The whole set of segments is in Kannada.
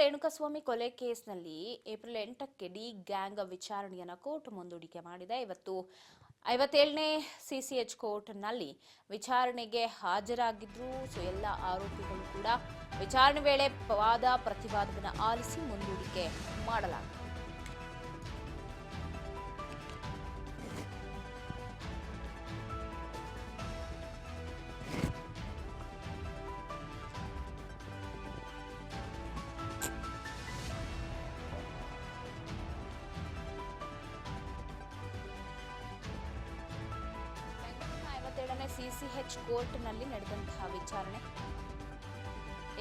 ರೇಣುಕಾಸ್ವಾಮಿ ಕೊಲೆ ಕೇಸ್ನಲ್ಲಿ ಏಪ್ರಿಲ್ 8ಕ್ಕೆ ಡಿ ಗ್ಯಾಂಗ್ ವಿಚಾರಣೆಯನ್ನು ಕೋರ್ಟ್ ಮುಂದೂಡಿಕೆ ಮಾಡಿದೆ. ಇವತ್ತು 57ನೇ ಸಿಸಿಎಚ್ ಕೋರ್ಟ್ನಲ್ಲಿ ವಿಚಾರಣೆಗೆ ಹಾಜರಾಗಿದ್ರು. ಎಲ್ಲ ಆರೋಪಿಗಳು ಕೂಡ ವಿಚಾರಣೆ ವೇಳೆ ವಾದ ಪ್ರತಿವಾದವನ್ನು ಆಲಿಸಿ ಮುಂದೂಡಿಕೆ ಮಾಡಲಾಗಿದೆ. ಸಿಸಿಎಚ್ ಕೋರ್ಟ್ನಲ್ಲಿ ನಡೆದಂತಹ ವಿಚಾರಣೆ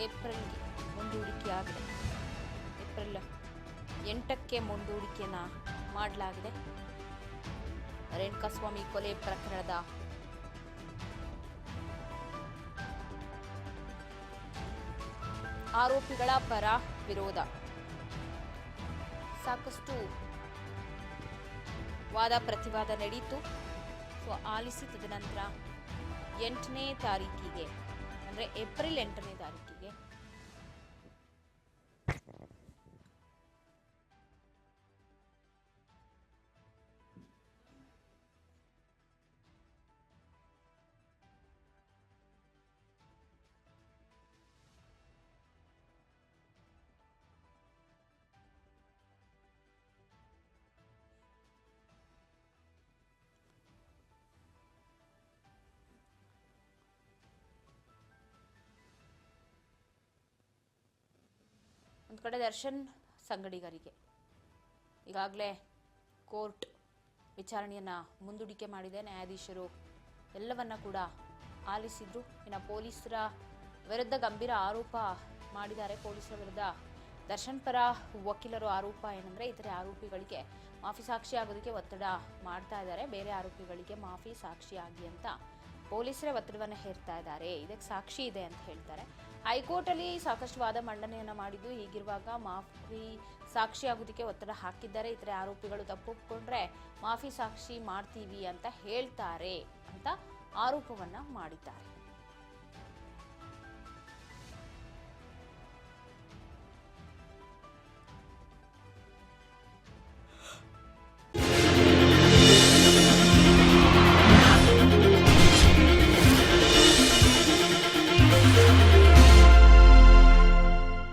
ಏಪ್ರಿಲ್ಗೆ ಮುಂದೂಡಿಕೆಯಾಗಿದೆ. ಏಪ್ರಿಲ್ 8ಕ್ಕೆ ಮುಂದೂಡಿಕೆಯನ್ನ ಮಾಡಲಾಗಿದೆ. ರೇಣುಕಾಸ್ವಾಮಿ ಕೊಲೆ ಪ್ರಕರಣದ ಆರೋಪಿಗಳ ಪರ ವಿರೋಧ ಸಾಕಷ್ಟು ವಾದ ಪ್ರತಿವಾದ ನಡೆಯಿತು. ಆಲಿಸಿ ತದನಂತರ 8ನೇ ತಾರೀಕಿಗೆ ಅಂದರೆ ಏಪ್ರಿಲ್ 8ನೇ ತಾರೀಕಿಗೆ ಒಂದು ಕಡೆ ದರ್ಶನ್ ಸಂಗಡಿಗರಿಗೆ ಈಗಾಗಲೇ ಕೋರ್ಟ್ ವಿಚಾರಣೆಯನ್ನು ಮುಂದೂಡಿಕೆ ಮಾಡಿದೆ. ನ್ಯಾಯಾಧೀಶರು ಎಲ್ಲವನ್ನ ಕೂಡ ಆಲಿಸಿದ್ರು. ಇನ್ನು ಪೊಲೀಸರ ವಿರುದ್ಧ ಗಂಭೀರ ಆರೋಪ ಮಾಡಿದ್ದಾರೆ. ಪೊಲೀಸರ ವಿರುದ್ಧ ದರ್ಶನ್ ಪರ ವಕೀಲರು ಆರೋಪ ಏನಂದ್ರೆ ಇತರೆ ಆರೋಪಿಗಳಿಗೆ ಮಾಫಿ ಸಾಕ್ಷಿ ಆಗೋದಕ್ಕೆ ಒತ್ತಡ ಮಾಡ್ತಾ ಇದ್ದಾರೆ. ಬೇರೆ ಆರೋಪಿಗಳಿಗೆ ಮಾಫಿ ಸಾಕ್ಷಿಯಾಗಿ ಅಂತ ಪೊಲೀಸರೇ ಒತ್ತಡವನ್ನು ಹೇರ್ತಾ ಇದ್ದಾರೆ. ಇದಕ್ಕೆ ಸಾಕ್ಷಿ ಇದೆ ಅಂತ ಹೇಳ್ತಾರೆ. ಹೈಕೋರ್ಟ್ ಅಲ್ಲಿ ಸಾಕಷ್ಟು ವಾದ ಮಂಡನೆಯನ್ನ ಮಾಡಿದ್ದು. ಹೀಗಿರುವಾಗ ಮಾಫಿ ಸಾಕ್ಷಿ ಆಗೋದಕ್ಕೆ ಒತ್ತಡ ಹಾಕಿದ್ದಾರೆ. ಇತರೆ ಆರೋಪಿಗಳು ತಪ್ಪೊಪ್ಪಿಕೊಂಡ್ರೆ ಮಾಫಿ ಸಾಕ್ಷಿ ಮಾಡ್ತೀವಿ ಅಂತ ಹೇಳ್ತಾರೆ ಅಂತ ಆರೋಪವನ್ನ ಮಾಡಿದ್ದಾರೆ.